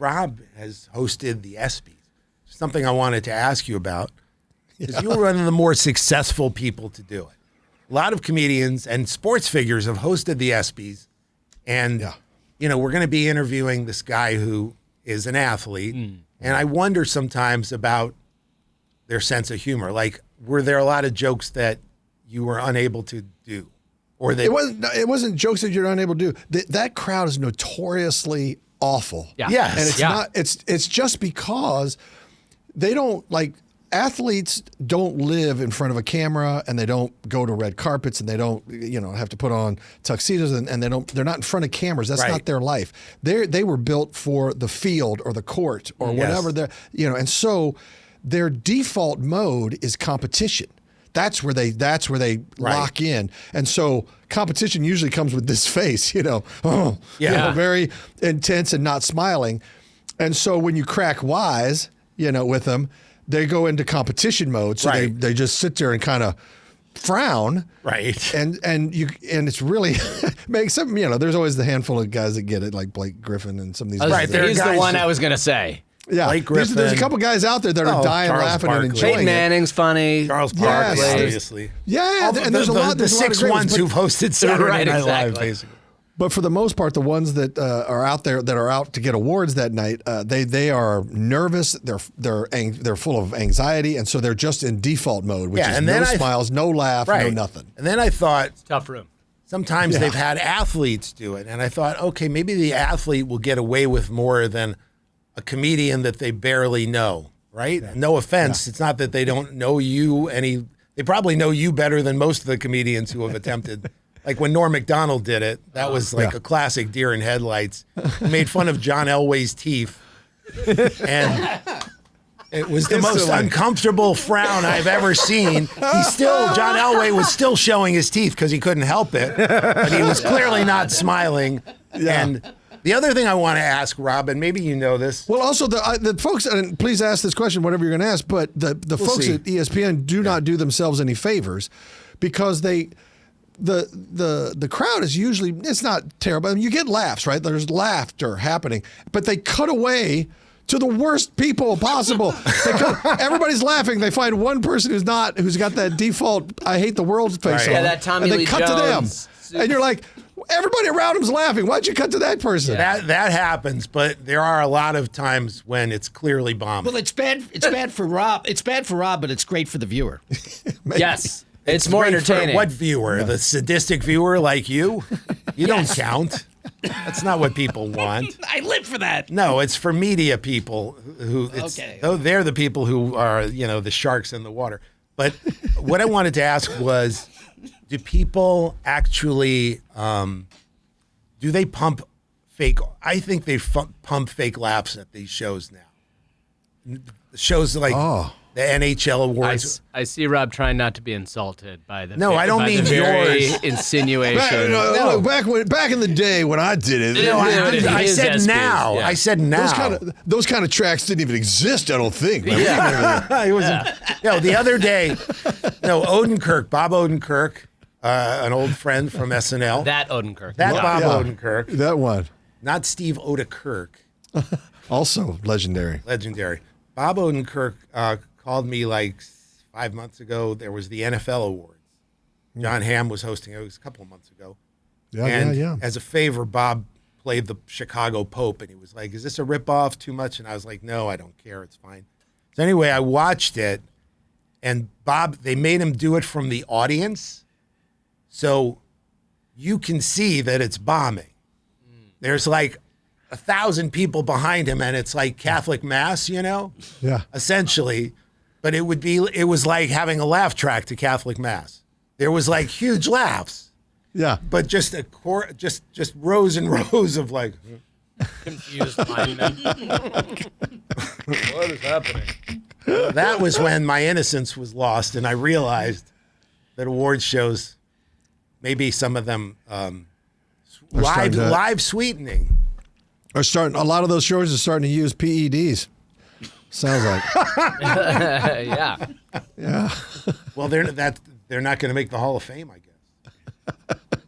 Rob has hosted the Espys. Something I wanted to ask you about, because you were one of the more successful people to do it. A lot of comedians and sports figures have hosted the Espys, and you know, we're going to be interviewing this guy who is an athlete, and I wonder sometimes about their sense of humor. Like, were there a lot of jokes that you were unable to do, or that it wasn't jokes that you're unable to do? That crowd is notoriously awful. Yeah. Yes. And it's not. It's just because they don't like. Athletes don't live in front of a camera, and they don't go to red carpets, and they don't, you know, have to put on tuxedos, and they're not in front of cameras. That's not their life. They were built for the field or the court or whatever they're, you know, and so their default mode is competition. That's where they lock in. And so competition usually comes with this face, you know, you know, very intense and not smiling. And so when you crack wise, you know, with them, they go into competition mode, so they just sit there and kind of frown, and it's really makes some, you know. There's always the handful of guys that get it, like Blake Griffin and some of these guys. He's the one I was gonna say. Yeah, Blake Griffin. There's a couple guys out there that are dying, Charles laughing, Barkley. and enjoying Peyton Manning's funny. Charles Barkley, obviously. Yeah, and there's a lot. The 6 ones who've hosted Saturday Night Live, basically. But for the most part, the ones that are out there that are out to get awards that night, they are nervous. They're full of anxiety, and so they're just in default mode, which is no smiles, no laugh, no nothing. And then I thought, it's a tough room. Sometimes they've had athletes do it, and I thought, okay, maybe the athlete will get away with more than a comedian that they barely know, right? Yeah. No offense, it's not that they don't know you any. They probably know you better than most of the comedians who have attempted. Like when Norm Macdonald did it, that was like a classic deer in headlights. He made fun of John Elway's teeth, and it was the most uncomfortable frown I've ever seen. John Elway was still showing his teeth because he couldn't help it, but he was clearly not smiling. Yeah. And the other thing I want to ask, Rob, and maybe you know this. Well, also the folks, and please ask this question, whatever you're going to ask, but the folks at ESPN do not do themselves any favors, because the crowd is usually, it's not terrible. I mean, you get laughs, right? There's laughter happening, but they cut away to the worst people possible. Everybody's laughing. They find one person who's got that default "I hate the world" face on. Yeah, that Tommy Lee Jones. And they cut to them, and you're like, everybody around him's laughing. Why'd you cut to that person? Yeah. That happens, but there are a lot of times when it's clearly bombing. Well, it's bad for Rob. It's bad for Rob, but it's great for the viewer. Yes. It's more entertaining. What viewer? Yeah. The sadistic viewer like you? You don't count. That's not what people want. I live for that. No, it's for media people who. They're the people who are, you know, the sharks in the water. But what I wanted to ask was, do people actually do they pump fake? I think they pump fake laughs at these shows now. Shows like the NHL awards. I see Rob trying not to be insulted by the. No, I don't mean yours. Insinuation. Back in the day when I did it. I said now. Yeah. I said now. Those kind of tracks didn't even exist, I don't think. Yeah. It wasn't. The other day, Bob Odenkirk, an old friend from SNL. That Odenkirk. Bob Odenkirk. That one. Not Steve Odekirk. Also legendary. Bob Odenkirk called me like 5 months ago. There was the NFL awards. John Hamm was hosting it. It was a couple of months ago. Yeah. As a favor, Bob played the Chicago Pope, and he was like, "Is this a ripoff? Too much?" And I was like, "No, I don't care. It's fine." So anyway, I watched it, and they made him do it from the audience, so you can see that it's bombing. There's like 1,000 people behind him, and it's like Catholic Mass, essentially. But it was like having a laugh track to Catholic Mass. There was like huge laughs. Yeah. But just just rows and rows of like confused linemen. What is happening? That was when my innocence was lost, and I realized that award shows, maybe some of them live sweetening. A lot of those shows are starting to use PEDs. Sounds like. Yeah. Yeah. Well, they're not going to make the Hall of Fame, I guess.